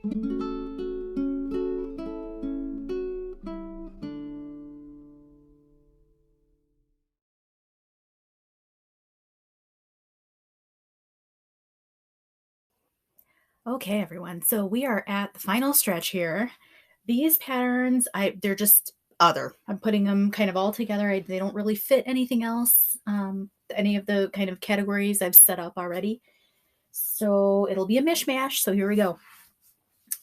Okay, everyone. So we are at the final stretch here. These patterns, they're just other. I'm putting them kind of all together. They don't really fit anything else, any of the kind of categories I've set up already. So it'll be a mishmash. So here we go.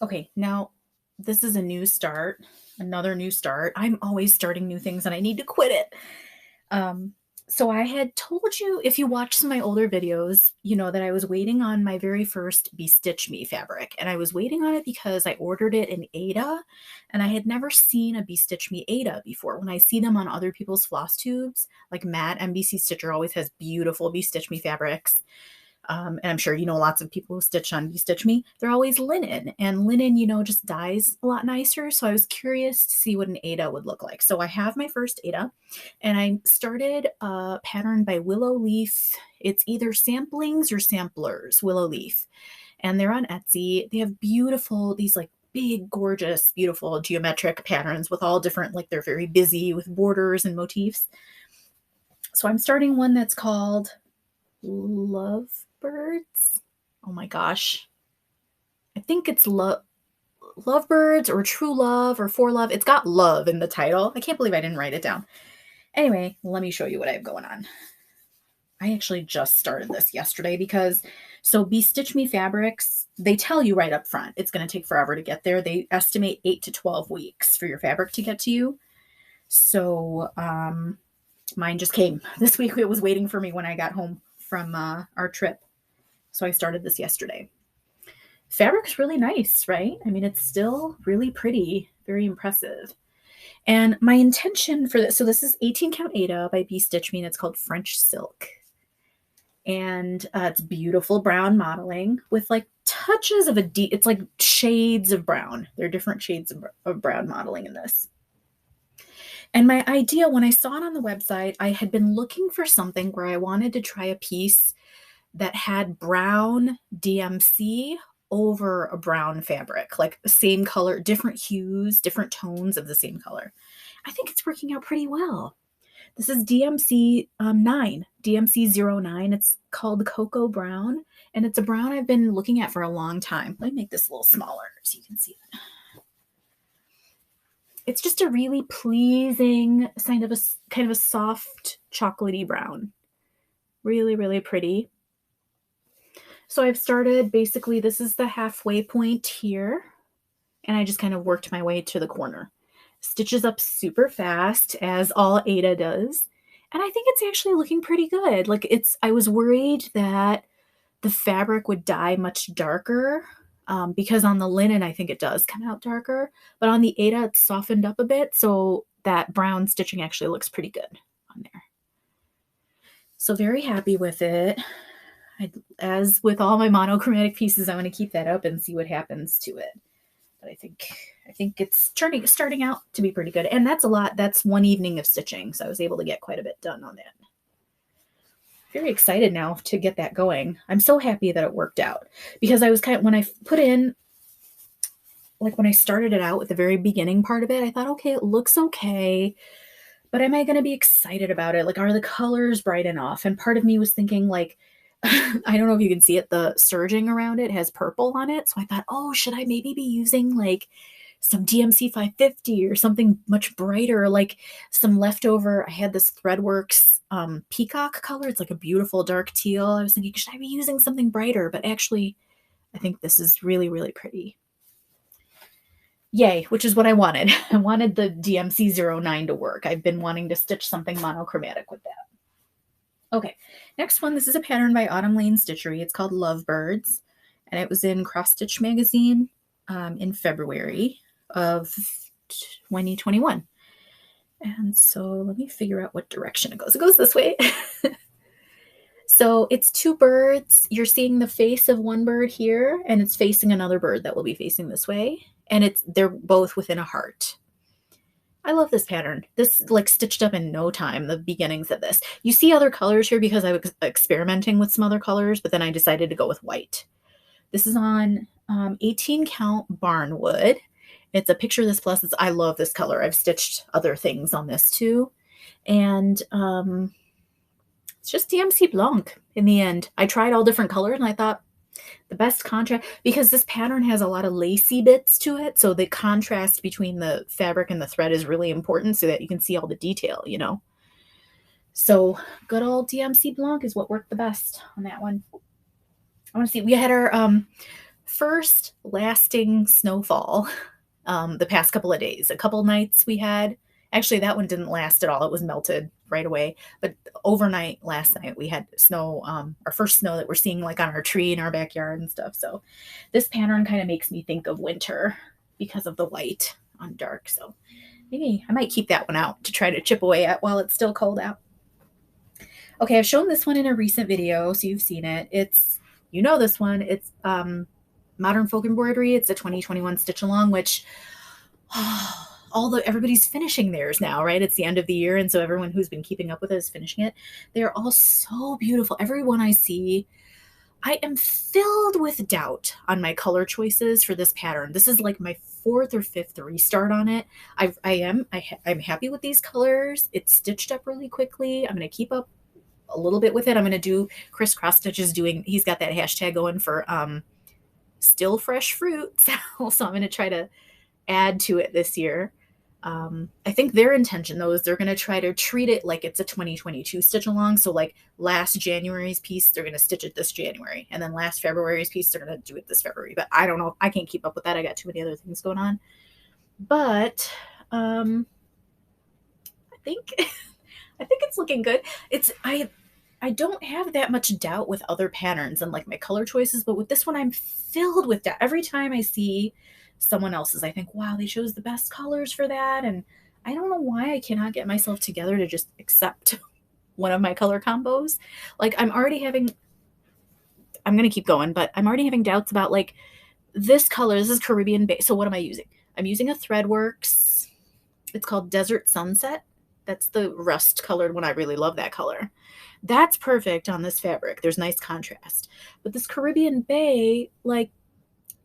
Okay, now this is a new start, another new start. I'm always starting new things and I need to quit it. So I had told you, if you watch some of my older videos, you know that I was waiting on my very first Stitch Me fabric. And I was waiting on it because I ordered it in Ada and I had never seen a Stitch Me Ada before. When I see them on other people's floss tubes, like Matt, MBC Stitcher always has beautiful Stitch Me fabrics. And I'm sure you know lots of people who stitch on Stitch Me. They're always linen, and linen, you know, just dyes a lot nicer. So I was curious to see what an Ada would look like. So I have my first Ada, and I started a pattern by Willow Leaf. It's either samplings or samplers, Willow Leaf, and they're on Etsy. They have beautiful, these like big, gorgeous, beautiful geometric patterns with all different, like they're very busy with borders and motifs. So I'm starting one that's called Lovebirds. Oh my gosh. I think it's Lovebirds or True Love or For Love. It's got love in the title. I can't believe I didn't write it down. Anyway, let me show you what I have going on. I actually just started this yesterday because, so Stitch Me fabrics, they tell you right up front, it's going to take forever to get there. They estimate 8 to 12 weeks for your fabric to get to you. So mine just came this week. It was waiting for me when I got home from our trip. So I started this yesterday. Fabric's really nice, right? I mean, it's still really pretty, very impressive. And my intention for this, so this is 18 count Ada by Stitch Me, and it's called French Silk. And it's beautiful brown modeling with like touches of it's like shades of brown. There are different shades of brown modeling in this. And my idea, when I saw it on the website, I had been looking for something where I wanted to try a piece that had brown DMC over a brown fabric, like the same color, different hues, different tones of the same color. I think it's working out pretty well. This is DMC 9, DMC 09. It's called Cocoa Brown, and it's a brown I've been looking at for a long time. Let me make this a little smaller so you can see it. It's just a really pleasing kind of a soft chocolatey brown. Really, really pretty. So I've started, basically, this is the halfway point here, and I just kind of worked my way to the corner. Stitches up super fast, as all Ada does, and I think it's actually looking pretty good. Like, I was worried that the fabric would dye much darker, because on the linen, I think it does come out darker, but on the Ada, it's softened up a bit, so that brown stitching actually looks pretty good on there. So very happy with it. As with all my monochromatic pieces, I want to keep that up and see what happens to it. But I think it's starting out to be pretty good. And that's a lot. That's one evening of stitching, so I was able to get quite a bit done on that. Very excited now to get that going. I'm so happy that it worked out, because I was when I put in, like when I started it out with the very beginning part of it, I thought, okay, it looks okay, but am I going to be excited about it? Like, are the colors bright enough? And part of me was thinking, like, I don't know if you can see it, the serging around it has purple on it. So I thought, oh, should I maybe be using like some DMC 550 or something much brighter, like some leftover, I had this Threadworks peacock color. It's like a beautiful dark teal. I was thinking, should I be using something brighter? But actually, I think this is really, really pretty. Yay, which is what I wanted. I wanted the DMC 09 to work. I've been wanting to stitch something monochromatic with that. Okay, next one. This is a pattern by Autumn Lane Stitchery. It's called Lovebirds, and it was in Cross Stitch magazine in February of 2021. And so let me figure out what direction it goes. It goes this way. So it's two birds. You're seeing the face of one bird here, and it's facing another bird that will be facing this way. And they're both within a heart. I love this pattern. This like stitched up in no time, the beginnings of this. You see other colors here because I was experimenting with some other colors, but then I decided to go with white. This is on 18 count barnwood. It's a picture this plus. I love this color. I've stitched other things on this too. And it's just DMC Blanc in the end. I tried all different colors and I thought the best contrast, because this pattern has a lot of lacy bits to it, so the contrast between the fabric and the thread is really important so that you can see all the detail, you know. So good old DMC Blanc is what worked the best on that one. I want to see, we had our first lasting snowfall the past couple of days. A couple nights we had, actually that one didn't last at all. It was melted right away. But overnight, last night, we had snow, our first snow that we're seeing like on our tree in our backyard and stuff. So this pattern kind of makes me think of winter because of the white on dark. So maybe I might keep that one out to try to chip away at while it's still cold out. Okay, I've shown this one in a recent video, so you've seen it. It's, you know this one. It's Modern Folk Embroidery. It's a 2021 stitch along, which everybody's finishing theirs now, right? It's the end of the year, and so everyone who's been keeping up with it is finishing it. They're all so beautiful. Every one I see, I am filled with doubt on my color choices for this pattern. This is like my 4th or 5th restart on it. I'm happy with these colors. It's stitched up really quickly. I'm going to keep up a little bit with it. I'm going to do crisscross stitches he's got that hashtag going for still fresh fruit. So I'm going to try to add to it this year. I think their intention though is they're going to try to treat it like it's a 2022 stitch along. So like last January's piece, they're going to stitch it this January, and then last February's piece, they're going to do it this February. But I don't know. I can't keep up with that. I got too many other things going on. But I think it's looking good. I don't have that much doubt with other patterns and like my color choices, but with this one, I'm filled with doubt. Every time I see someone else's, I think, wow, they chose the best colors for that. And I don't know why I cannot get myself together to just accept one of my color combos. Like I'm going to keep going, but I'm already having doubts about like this color. This is Caribbean base. So what am I using? I'm using a Threadworks. It's called Desert Sunset. That's the rust colored one. I really love that color. That's perfect on this fabric. There's nice contrast. But this Caribbean Bay, like,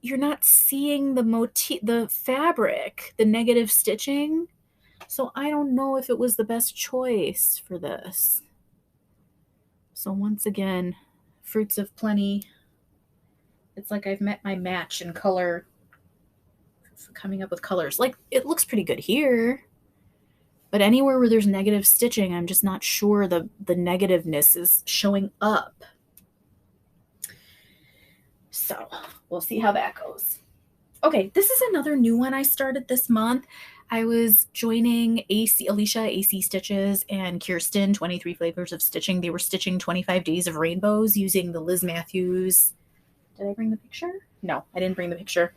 you're not seeing the fabric, the negative stitching. So I don't know if it was the best choice for this. So once again, fruits of plenty. It's like I've met my match in color, coming up with colors. Like, it looks pretty good here. But anywhere where there's negative stitching, I'm just not sure the negativeness is showing up. So we'll see how that goes. Okay, this is another new one I started this month. I was joining Alicia, AC Stitches, and Kirsten, 23 Flavors of Stitching. They were stitching 25 Days of Rainbows using the Liz Mathews. Did I bring the picture? No, I didn't bring the picture.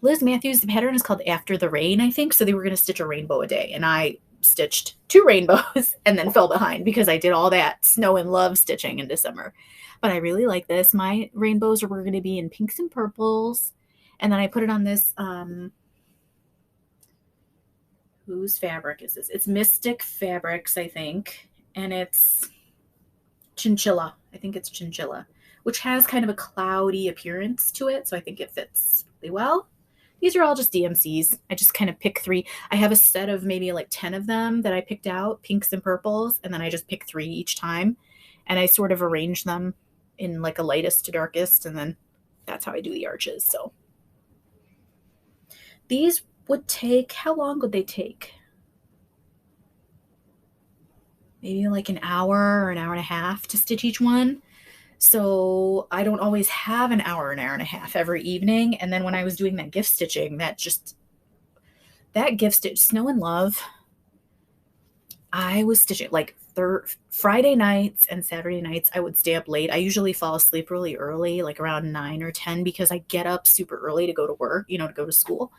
Liz Mathews, the pattern is called After the Rain, I think. So they were going to stitch a rainbow a day. And I stitched 2 rainbows and then fell behind because I did all that snow and love stitching in December. But I really like this. My rainbows were going to be in pinks and purples. And then I put it on this, whose fabric is this? It's Mystic Fabrics, I think. And it's Chinchilla. I think it's Chinchilla, which has kind of a cloudy appearance to it. So I think it fits really well. These are all just DMCs. I just kind of pick 3. I have a set of maybe like 10 of them that I picked out, pinks and purples, and then I just pick 3 each time. And I sort of arrange them in like a lightest to darkest, and then that's how I do the arches. So these would take, how long would they take? Maybe like an hour or an hour and a half to stitch each one. So I don't always have an hour and a half every evening. And then when I was doing that gift stitching, that gift stitch, Snow and Love, I was stitching like Friday nights and Saturday nights. I would stay up late. I usually fall asleep really early, like around 9 or 10, because I get up super early to go to work, to go to school.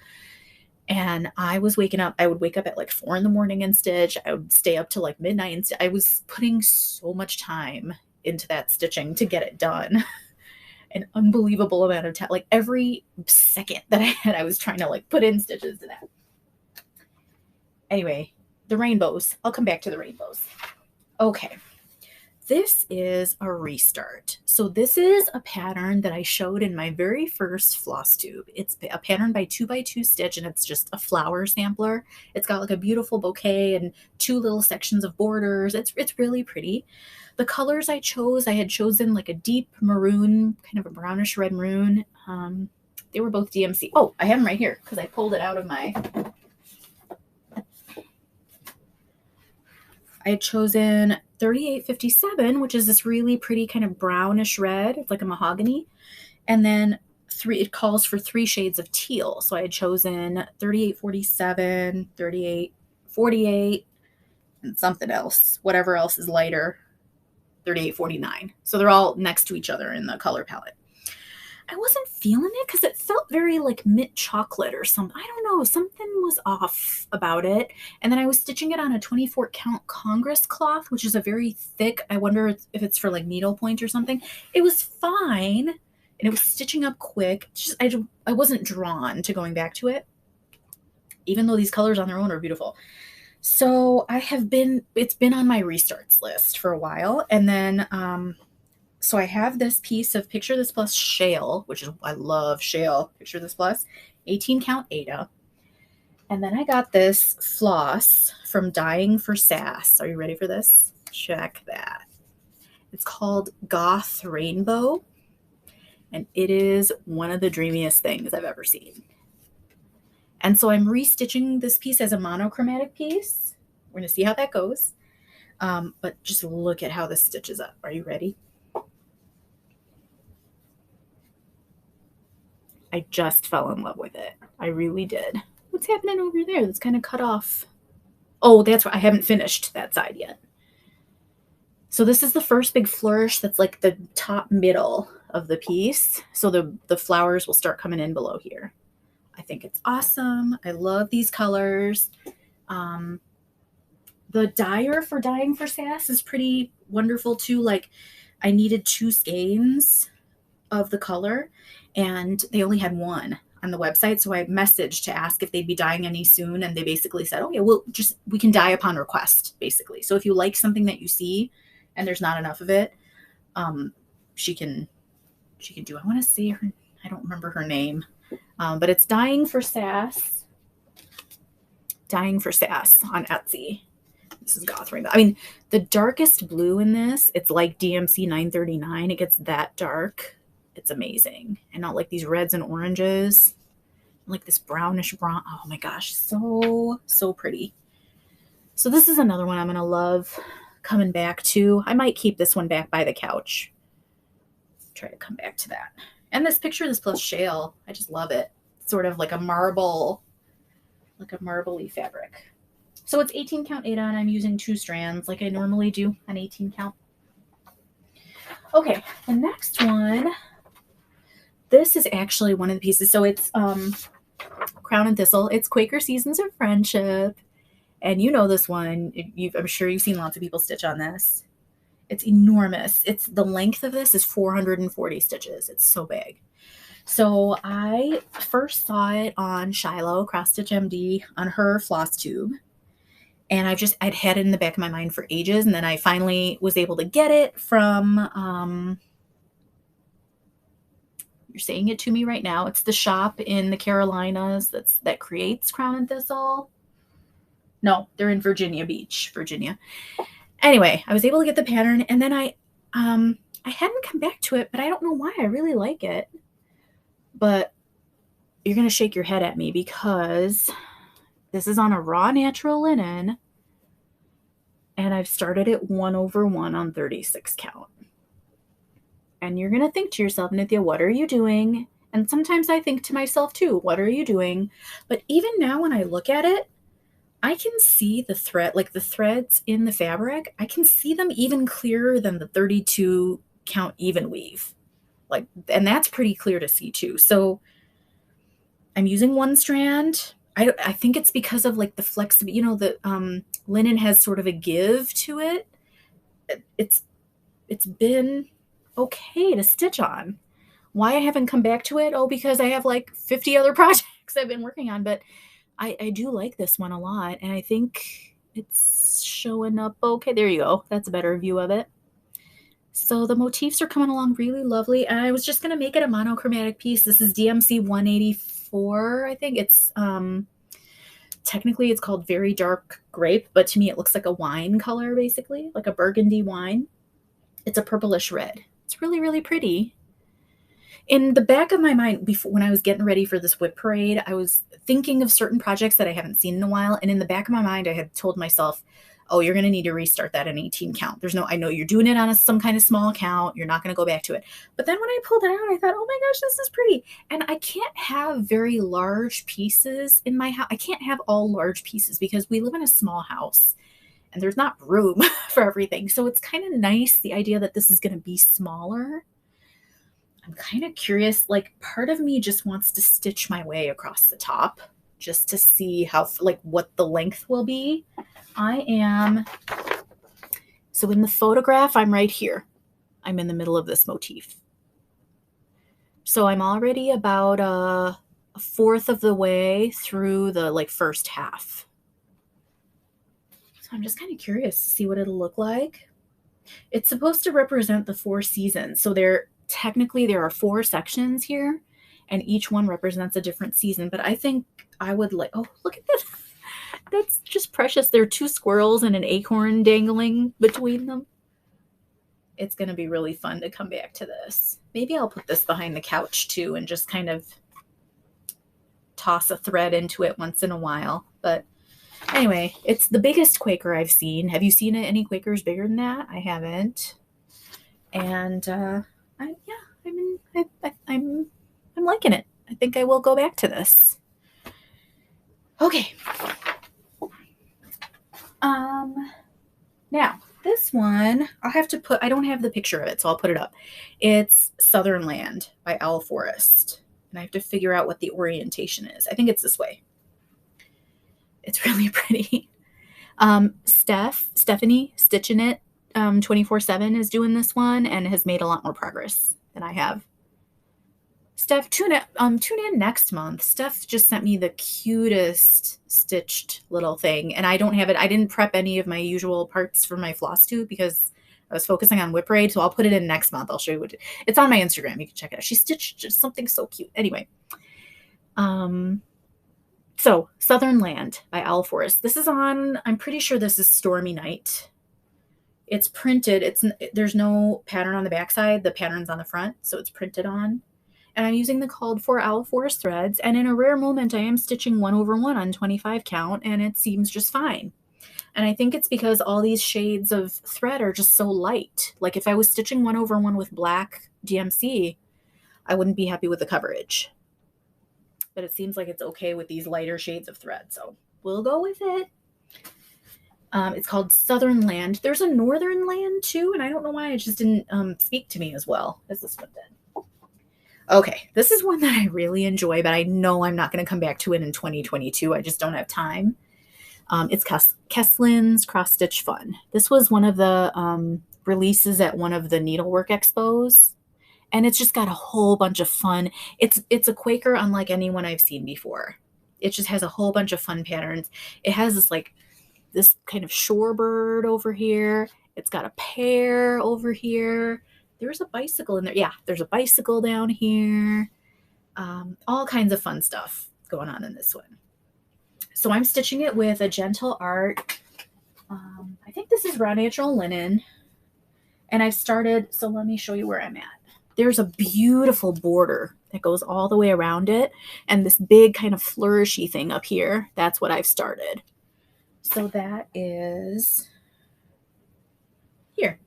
And I was waking up. I would wake up at like 4 in the morning and stitch. I would stay up till like midnight and I was putting so much time into that stitching to get it done. An unbelievable amount of time. Like every second that I had, I was trying to like put in stitches to that. Anyway, the rainbows. I'll come back to the rainbows. Okay. This is a restart. So this is a pattern that I showed in my very first Flosstube. It's a pattern by 2x2 stitch, and it's just a flower sampler. It's got like a beautiful bouquet and 2 little sections of borders. It's really pretty. The colors I chose, I had chosen like a deep maroon, kind of a brownish red maroon. They were both DMC. Oh, I have them right here because I pulled it out of my... I had chosen 3857, which is this really pretty kind of brownish red. It's like a mahogany. And then it calls for 3 shades of teal. So I had chosen 3847, 3848, and something else, whatever else is lighter, 3849. So they're all next to each other in the color palette. I wasn't feeling it because it felt very like mint chocolate or something. I don't know. Something was off about it. And then I was stitching it on a 24 count Congress cloth, which is a very thick. I wonder if it's for like needlepoint or something. It was fine. And it was stitching up quick. Just, I wasn't drawn to going back to it, even though these colors on their own are beautiful. So it's been on my restarts list for a while. And then, so I have this piece of Picture This Plus Shale, which is, I love Shale, Picture This Plus, 18 count Ada. And then I got this floss from Dying for Sass. Are you ready for this? Check that. It's called Goth Rainbow. And it is one of the dreamiest things I've ever seen. And so I'm restitching this piece as a monochromatic piece. We're going to see how that goes. But just look at how this stitches up. Are you ready? I just fell in love with it. I really did. What's happening over there? That's kind of cut off. Oh, that's right. I haven't finished that side yet. So this is the first big flourish that's like the top middle of the piece. So the flowers will start coming in below here. I think it's awesome. I love these colors. The dyer for Dying for Sass is pretty wonderful too. Like I needed 2 skeins of the color and they only had 1 on the website. So I messaged to ask if they'd be dyeing any soon. And they basically said, oh yeah, we can dye upon request basically. So if you like something that you see and there's not enough of it, she can do, I want to say her, I don't remember her name, but it's Dying for Sass on Etsy. This is Goth Rainbow. I mean, the darkest blue in this, it's like DMC 939. It gets that dark. It's amazing. And not like these reds and oranges, like this brownish brown. Oh my gosh, so pretty. So this is another one I'm going to love coming back to. I might keep this one back by the couch. Try to come back to that. And this Picture This Plus Shale, I just love it. It's sort of like a marble, like a marbly fabric. So it's 18 count Ada, and I'm using 2 strands like I normally do on 18 count. Okay, the next one, this is actually one of the pieces. So it's Crown and Thistle. It's Quaker Seasons of Friendship. And you know this one. I'm sure you've seen lots of people stitch on this. It's enormous. The length of this is 440 stitches. It's so big. So I first saw it on Shiloh, XstitchMD, on her Flosstube. And I'd had it in the back of my mind for ages. And then I finally was able to get it from, you're saying it to me right now. It's the shop in the Carolinas that creates Crown and Thistle. No, they're in Virginia Beach, Virginia. Anyway, I was able to get the pattern, and then I hadn't come back to it, but I don't know why. I really like it. But you're going to shake your head at me because this is on a raw natural linen, and I've started it 1/1 on 36 count. And you're going to think to yourself, Nithya, what are you doing? And sometimes I think to myself too, what are you doing? But even now when I look at it, I can see the thread, like the threads in the fabric, I can see them even clearer than the 32 count even weave. Like, and that's pretty clear to see too. So I'm using 1 strand. I think it's because of like the flexibility, the linen has sort of a give to it. It's been okay to stitch on. Why I haven't come back to it? Oh, because I have like 50 other projects I've been working on, but I do like this one a lot, and I think it's showing up okay. There you go. That's a better view of it. So the motifs are coming along really lovely. And I was just going to make it a monochromatic piece. This is DMC 184, I think. It's technically it's called Very Dark Grape, but to me it looks like a wine color, basically, like a burgundy wine. It's a purplish red. It's really, really pretty. In the back of my mind, before when I was getting ready for this WIP parade, I was thinking of certain projects that I haven't seen in a while. And in the back of my mind, I had told myself, oh, you're going to need to restart that in 18 count. There's no, I know you're doing it on some kind of small count. You're not going to go back to it. But then when I pulled it out, I thought, oh my gosh, this is pretty. And I can't have very large pieces in my house. I can't have all large pieces because we live in a small house and there's not room for everything. So it's kind of nice, the idea that this is going to be smaller. I'm kind of curious, like part of me just wants to stitch my way across the top just to see how, like what the length will be. So in the photograph, I'm right here. I'm in the middle of this motif. So I'm already about a fourth of the way through the like first half. So I'm just kind of curious to see what it'll look like. It's supposed to represent the 4 seasons. So technically there are 4 sections here and each one represents a different season, but I think I would like, oh, look at this. That's just precious. There are 2 squirrels and an acorn dangling between them. It's going to be really fun to come back to this. Maybe I'll put this behind the couch too and just kind of toss a thread into it once in a while. But anyway, it's the biggest Quaker I've seen. Have you seen any Quakers bigger than that? I haven't. And I'm liking it. I think I will go back to this. Okay. Now this one I'll have to put, I don't have the picture of it, so I'll put it up. It's Southern Land by OwlForest. And I have to figure out what the orientation is. I think it's this way. It's really pretty. Stephanie Stitching It 24/7 is doing this one and has made a lot more progress than I have. Steph, tune in next month. Steph just sent me the cutest stitched little thing, and I don't have it. I didn't prep any of my usual parts for my Flosstube because I was focusing on WIP parade, so I'll put it in next month. I'll show you it's on my Instagram. You can check it out. She stitched just something so cute. Anyway, so Southern Land by OwlForest. This is on, I'm pretty sure this is Stormy Night. It's printed. There's no pattern on the backside. The pattern's on the front, so it's printed on. And I'm using the called for OwlForest threads. And in a rare moment, I am stitching 1/1 on 25 count, and it seems just fine. And I think it's because all these shades of thread are just so light. Like if I was stitching 1/1 with black DMC, I wouldn't be happy with the coverage. But it seems like it's okay with these lighter shades of thread. So we'll go with it. It's called Southern Land. There's a Northern Land too, and I don't know why it just didn't speak to me as well as this one did. Okay, this is one that I really enjoy, but I know I'm not going to come back to it in 2022. I just don't have time. It's Keslyn's Cross Stitch Fun. This was one of the releases at one of the needlework expos, and it's just got a whole bunch of fun. It's a Quaker unlike anyone I've seen before. It just has a whole bunch of fun patterns. It has this kind of shorebird over here. It's got a pear over here. There's a bicycle in there. Yeah, there's a bicycle down here. All kinds of fun stuff going on in this one. So I'm stitching it with a Gentle Art. I think this is raw natural linen. And I've started, so let me show you where I'm at. There's a beautiful border that goes all the way around it. And this big kind of flourishy thing up here, that's what I've started. So that is here.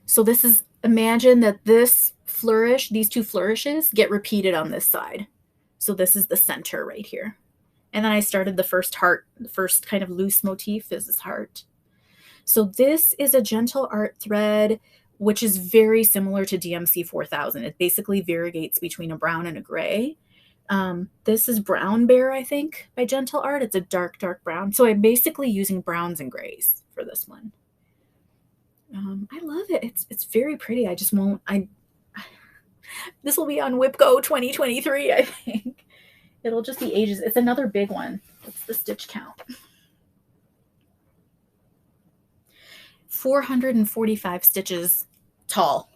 So this is, imagine that this flourish, these 2 flourishes get repeated on this side. So this is the center right here. And then I started the first heart, the first kind of loose motif is this heart. So this is a Gentle Art thread, which is very similar to DMC 4000. It basically variegates between a brown and a gray. This is Brown Bear, I think, by Gentle Art. It's a dark, dark brown. So I'm basically using browns and grays for this one. I love it. It's very pretty. I just won't, this will be on WIP Go 2023, I think. It'll just be ages. It's another big one. What's the stitch count? 445 stitches tall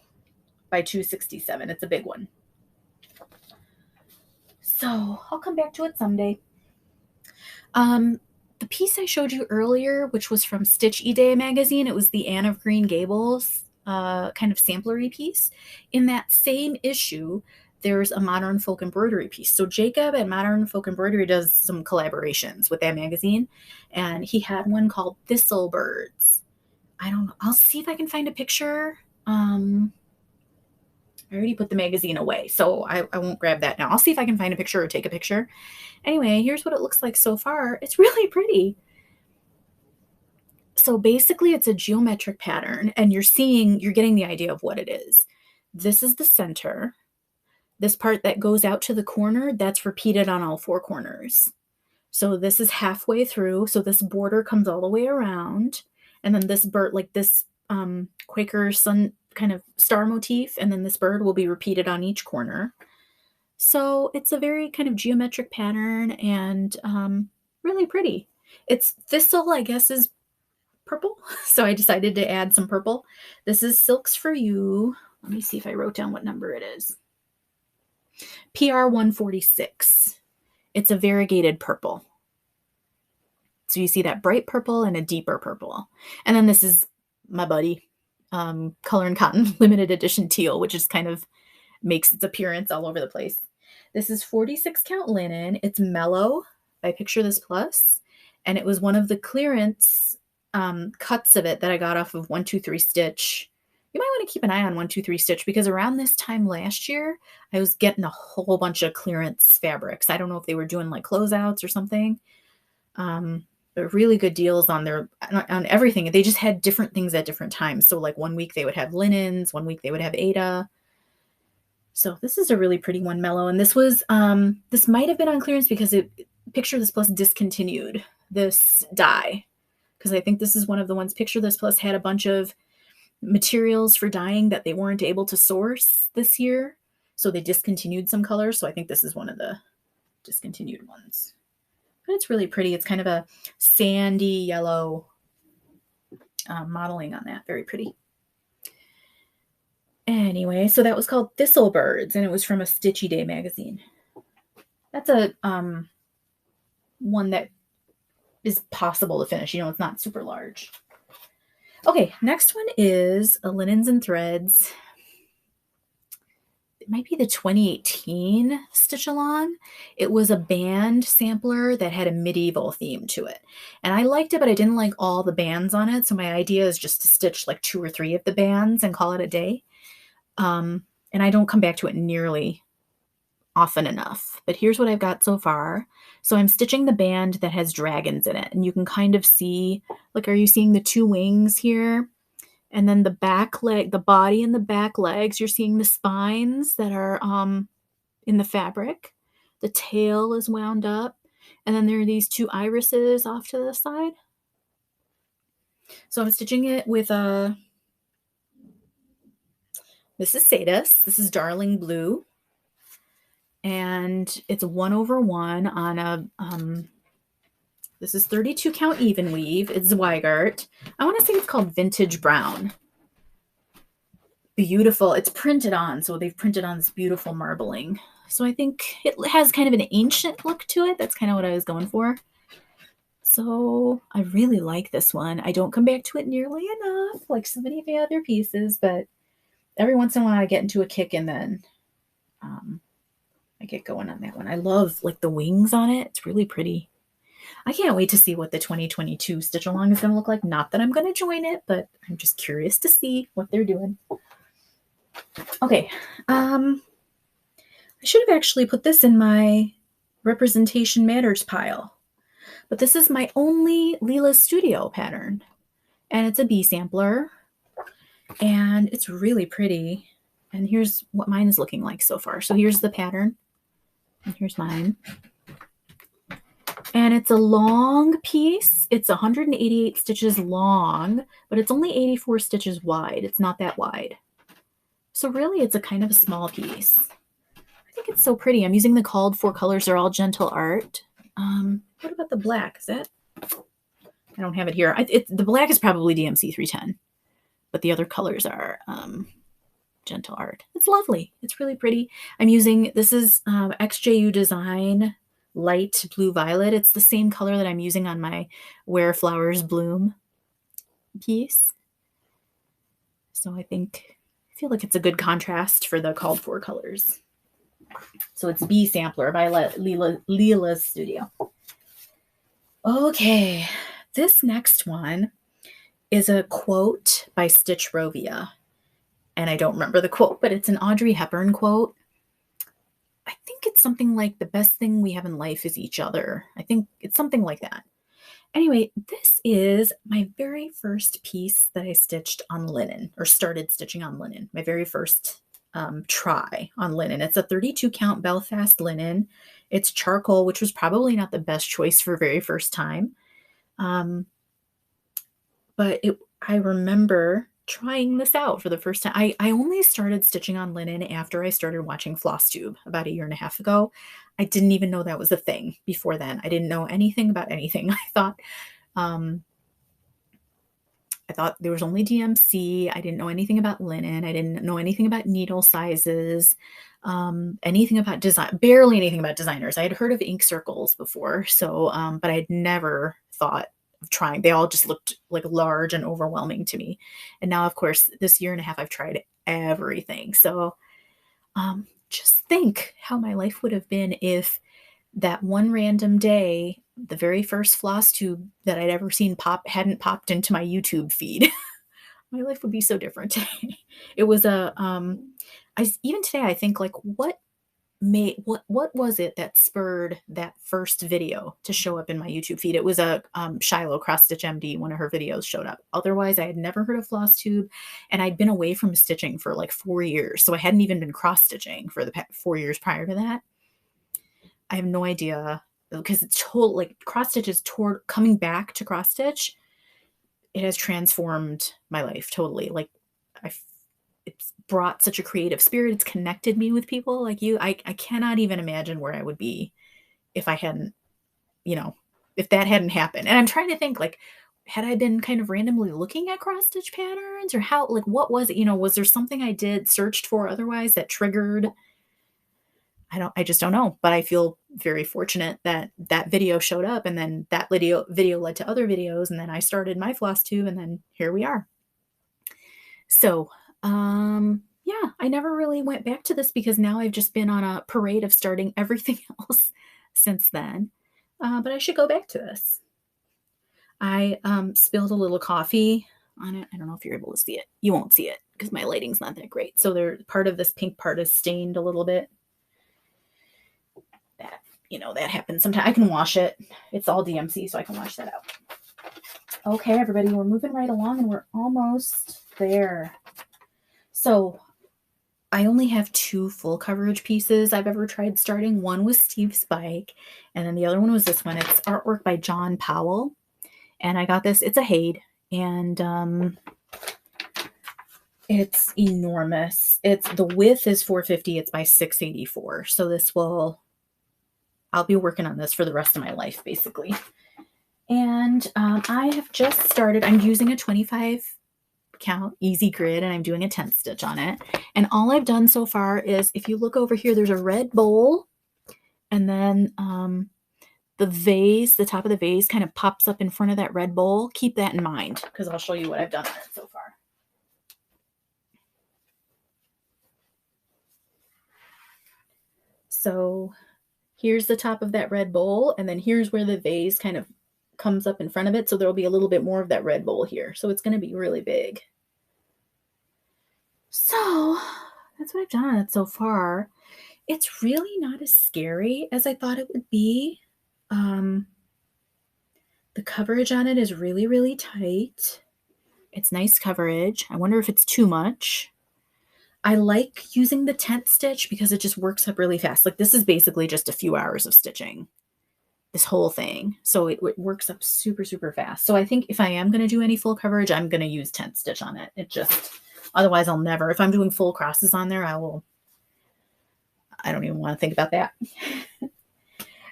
by 267. It's a big one. So I'll come back to it someday. The piece I showed you earlier, which was from Stitch Idées magazine, it was the Anne of Green Gables kind of samplery piece. In that same issue, there's a Modern Folk Embroidery piece. So Jacob at Modern Folk Embroidery does some collaborations with that magazine, and he had one called Thistle Birds. I don't know. I'll see if I can find a picture. I already put the magazine away, so I won't grab that now. I'll see if I can find a picture or take a picture. Anyway, here's what it looks like so far. It's really pretty. So basically it's a geometric pattern, and you're getting the idea of what it is. This is the center. This part that goes out to the corner, that's repeated on all four corners. So this is halfway through. So this border comes all the way around. And then this bird, like this Quaker sun kind of star motif, and then this bird will be repeated on each corner. So it's a very kind of geometric pattern and really pretty. It's thistle, I guess, is purple. So I decided to add some purple. This is Silks for You. Let me see if I wrote down what number it is. PR 146. It's a variegated purple. So you see that bright purple and a deeper purple. And then this is my buddy, Color and Cotton limited edition teal, which is kind of makes its appearance all over the place. This is 46 count linen. It's mellow by Picture This Plus. And it was one of the clearance cuts of it that I got off of 123 Stitch. You might want to keep an eye on 123 Stitch, because around this time last year, I was getting a whole bunch of clearance fabrics. I don't know if they were doing like closeouts or something. But really good deals on everything. They just had different things at different times. So like one week they would have linens, one week they would have Ada. So this is a really pretty one, mellow. And this was, this might have been on clearance because Picture This Plus discontinued this dye. Because I think this is one of the ones Picture This Plus had a bunch of materials for dyeing that they weren't able to source this year. So they discontinued some colors. So I think this is one of the discontinued ones. But it's really pretty. It's kind of a sandy yellow modeling on that. Very pretty. Anyway, so that was called Thistle Birds, and it was from a Stitch Idées magazine. That's a one that is possible to finish. You know, it's not super large. Okay, next one is a Linens and Threads. It might be the 2018 Stitch Along. It was a band sampler that had a medieval theme to it. And I liked it, but I didn't like all the bands on it. So my idea is just to stitch like 2 or 3 of the bands and call it a day. And I don't come back to it nearly often enough. But here's what I've got so far. So I'm stitching the band that has dragons in it. And you can kind of see, like, are you seeing the 2 wings here? And then the back leg, the body and the back legs, you're seeing the spines that are in the fabric. The tail is wound up. And then there are these 2 irises off to the side. So I'm stitching it with this is Sadus. This is Darling Blue. And it's 1/1 on a, this is 32 count even weave. It's Zweigart. I want to say it's called Vintage Brown. Beautiful. It's printed on. So they've printed on this beautiful marbling. So I think it has kind of an ancient look to it. That's kind of what I was going for. So I really like this one. I don't come back to it nearly enough, like so many of the other pieces, but every once in a while I get into a kick, and then I get going on that one. I love like the wings on it. It's really pretty. I can't wait to see what the 2022 Stitch Along is going to look like. Not that I'm going to join it, but I'm just curious to see what they're doing. Okay. I should have actually put this in my Representation Matters pile. But this is my only Lila Studio pattern. And it's a bee sampler. And it's really pretty. And here's what mine is looking like so far. So here's the pattern. And here's mine. And it's a long piece. It's 188 stitches long, but it's only 84 stitches wide. It's not that wide. So really, it's a kind of a small piece. I think it's so pretty. I'm using the called for colors. They're all gentle art. What about the black? Is that? I don't have it here. The black is probably DMC 310. but the other colors are Gentle Art. It's lovely. It's really pretty. I'm using, this is XJU Design Light Blue Violet. It's the same color that I'm using on my Where Flowers Bloom piece. So I feel like it's a good contrast for the called for colors. So it's Bee Sampler by Lila's Studio. Okay, this next one is a quote by Stitchrovia. And I don't remember the quote, but it's an Audrey Hepburn quote. I think it's something like, the best thing we have in life is each other. I think it's something like that. Anyway, this is my very first piece that I stitched on linen, or started stitching on linen. My very first try on linen. It's a 32 count Belfast linen. It's charcoal, which was probably not the best choice for very first time. But I remember trying this out for the first time. I only started stitching on linen after I started watching Flosstube about 1.5 years ago. I didn't even know that was a thing before then. I didn't know anything about anything. I thought there was only DMC. I didn't know anything about linen. I didn't know anything about needle sizes, anything about design, barely anything about designers. I had heard of ink circles before, so but I'd never thought of trying. They all just looked like large and overwhelming to me. And now, of course, this 1.5 years, I've tried everything. So just think how my life would have been if that one random day, the very first Flosstube that I'd ever seen hadn't popped into my YouTube feed. My life would be so different today. It was even today I think, like, what was it that spurred that first video to show up in my YouTube feed? It was a Shiloh Xstitchmd. One of her videos showed up. Otherwise, I had never heard of Flosstube, and I'd been away from stitching for like 4 years, so I hadn't even been cross stitching for the 4 years prior to that. I have no idea, because it's total, like, cross stitch is coming back to cross stitch. It has transformed my life totally. Like, it's brought such a creative spirit. It's connected me with people like you. I cannot even imagine where I would be if I hadn't, if that hadn't happened. And I'm trying to think, like, had I been kind of randomly looking at cross stitch patterns, or how, like, what was it? Was there something I searched for otherwise that triggered? I just don't know, but I feel very fortunate that that video showed up, and then that video led to other videos, and then I started my Flosstube, and then here we are. So, yeah, I never really went back to this because now I've just been on a parade of starting everything else since then. But I should go back to this. I spilled a little coffee on it. I don't know if you're able to see it. You won't see it because my lighting's not that great. So part of this pink part is stained a little bit. That happens sometimes. I can wash it. It's all DMC, so I can wash that out. Okay, everybody, we're moving right along, and we're almost there. So I only have 2 full coverage pieces I've ever tried starting. One was Steve Spike, and then the other one was this one. It's artwork by John Powell, and I got this. It's a HAED, and it's enormous. The width is 450. It's by 684. So I'll be working on this for the rest of my life, basically. And I have just started. I'm using a 25 count easy grid, and I'm doing a 10th stitch on it. And all I've done so far is, if you look over here, there's a red bowl, and then the vase, the top of the vase kind of pops up in front of that red bowl. Keep that in mind, because I'll show you what I've done on it so far. So here's the top of that red bowl, and then here's where the vase kind of comes up in front of it. So there'll be a little bit more of that red bowl here. So it's going to be really big. So that's what I've done on it so far. It's really not as scary as I thought it would be. The coverage on it is really, really tight. It's nice coverage. I wonder if it's too much. I like using the 10th stitch because it just works up really fast. Like, this is basically just a few hours of stitching, this whole thing. So it works up super, super fast. So I think if I am going to do any full coverage, I'm going to use 10th stitch on it. Otherwise I'll never, if I'm doing full crosses on there, I don't even want to think about that.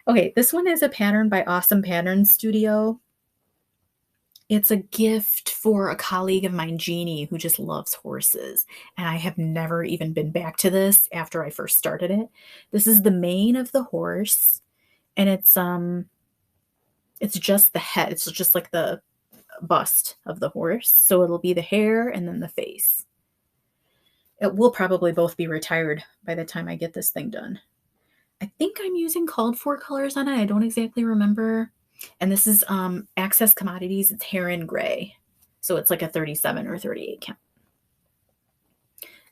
Okay, this one is a pattern by AwesomePatternsStudio. It's a gift for a colleague of mine, Jeannie, who just loves horses. And I have never even been back to this after I first started it. This is the mane of the horse, and it's just the head. It's just like the bust of the horse. So it'll be the hair and then the face. It will probably both be retired by the time I get this thing done. I think I'm using called for colors on it. I don't exactly remember. And this is Access Commodities. It's Heron Gray. So it's like a 37 or 38 count.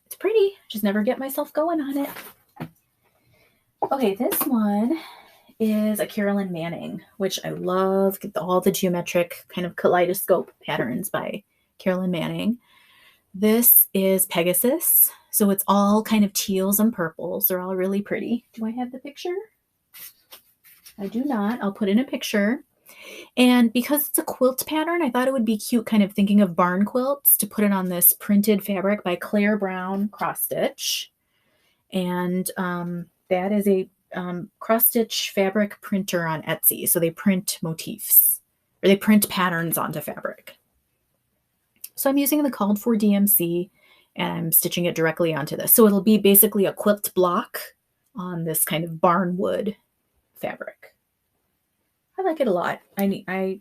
It's pretty. Just never get myself going on it. Okay, this one is a Carolyn Manning, which I love. All the geometric kind of kaleidoscope patterns by Carolyn Manning. This is Pegasus. So it's all kind of teals and purples. They're all really pretty. Do I have the picture? I do not. I'll put in a picture. And because it's a quilt pattern, I thought it would be cute, kind of thinking of barn quilts, to put it on this printed fabric by Claire Brown Cross Stitch. And that is a cross stitch fabric printer on Etsy. So they print motifs, or they print patterns onto fabric. So I'm using the called for DMC, and I'm stitching it directly onto this. So it'll be basically a quilt block on this kind of barnwood fabric. I like it a lot. I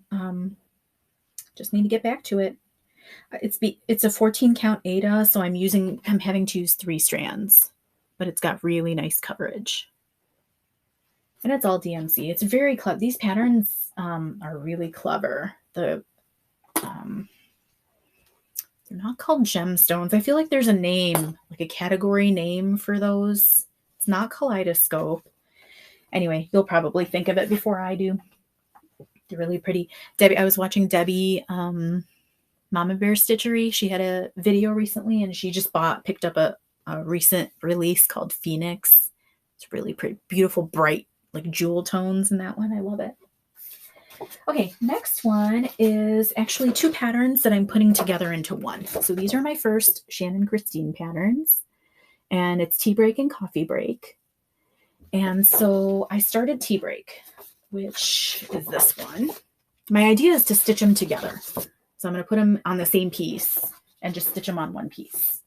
just need to get back to it. It's a 14 count Ada, so I'm having to use 3 strands, but it's got really nice coverage. And it's all DMC. It's very clever. These patterns are really clever. They're not called gemstones. I feel like there's a name, like a category name for those. It's not kaleidoscope. Anyway, you'll probably think of it before I do. They're really pretty. I was watching Debbie, Mamabear Stitchery. She had a video recently, and she just picked up a recent release called Phoenix. It's really pretty, beautiful, bright, like jewel tones in that one. I love it. Okay, next one is actually 2 patterns that I'm putting together into one. So these are my first Shannon Christine patterns, and it's tea break and coffee break. And so I started tea break, which is this one. My idea is to stitch them together. So I'm going to put them on the same piece and just stitch them on one piece.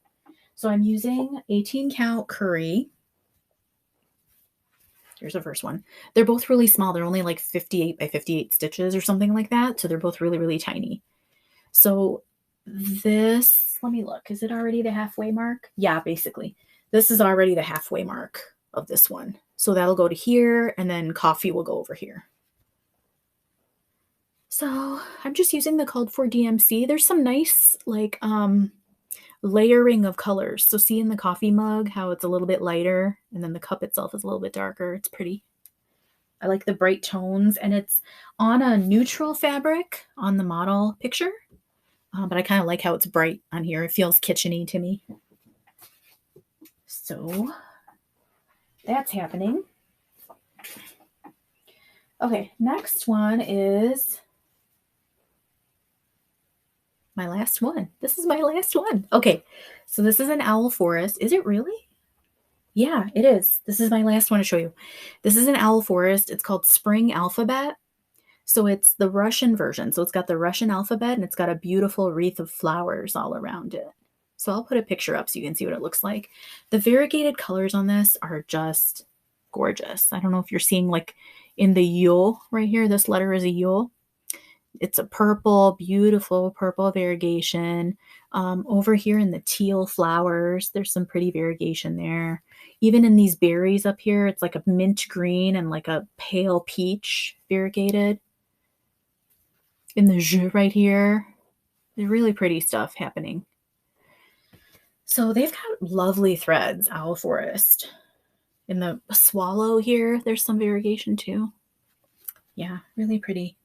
So I'm using 18 count Curry. Here's the first one. They're both really small. They're only like 58 by 58 stitches or something like that. So they're both really, really tiny. So this, let me look. Is it already the halfway mark? Yeah, basically. This is already the halfway mark of this one. So that'll go to here, and then coffee will go over here. So I'm just using the called for DMC. There's some nice like layering of colors. So see in the coffee mug how it's a little bit lighter, and then the cup itself is a little bit darker. It's pretty. I like the bright tones, and it's on a neutral fabric on the model picture, but I kind of like how it's bright on here. It feels kitcheny to me. So that's happening. Okay, next one is my last one. This is my last one. Okay, so this is an OwlForest. Is it really? Yeah, it is. This is my last one to show you. This is an OwlForest. It's called Spring Alphabet. So it's the Russian version. So it's got the Russian alphabet, and it's got a beautiful wreath of flowers all around it. So I'll put a picture up so you can see what it looks like. The variegated colors on this are just gorgeous. I don't know if you're seeing, like in the yule right here, this letter is a yule. It's a purple, beautiful purple variegation. Over here in the teal flowers, there's some pretty variegation there. Even in these berries up here, it's like a mint green and like a pale peach variegated. In the jus right here, there's really pretty stuff happening. So they've got lovely threads, OwlForest. In the swallow here, there's some variegation too. Yeah, really pretty.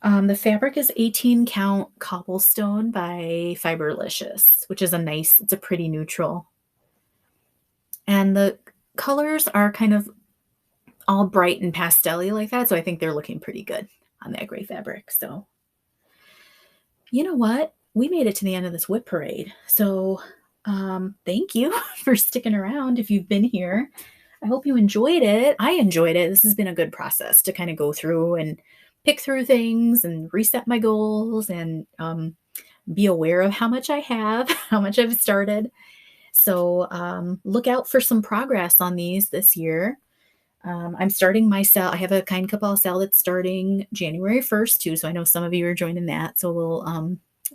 The fabric is 18 count cobblestone by Fiberlicious, which is it's a pretty neutral. And the colors are kind of all bright and pastel-y like that. So I think they're looking pretty good on that gray fabric. So you know what? We made it to the end of this WIP parade. So thank you for sticking around if you've been here. I hope you enjoyed it. I enjoyed it. This has been a good process to kind of go through and pick through things and reset my goals and be aware of how much I have, how much I've started. So look out for some progress on these this year. I'm starting my sale. I have a kind couple sale that's starting January 1st too. So I know some of you are joining that. So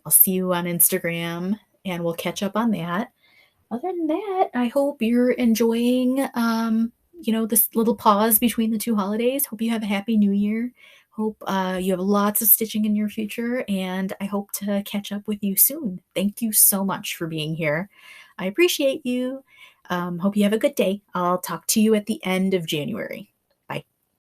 I'll see you on Instagram and we'll catch up on that. Other than that, I hope you're enjoying, this little pause between the two holidays. Hope you have a happy new year. Hope you have lots of stitching in your future, and I hope to catch up with you soon. Thank you so much for being here. I appreciate you. Hope you have a good day. I'll talk to you at the end of January.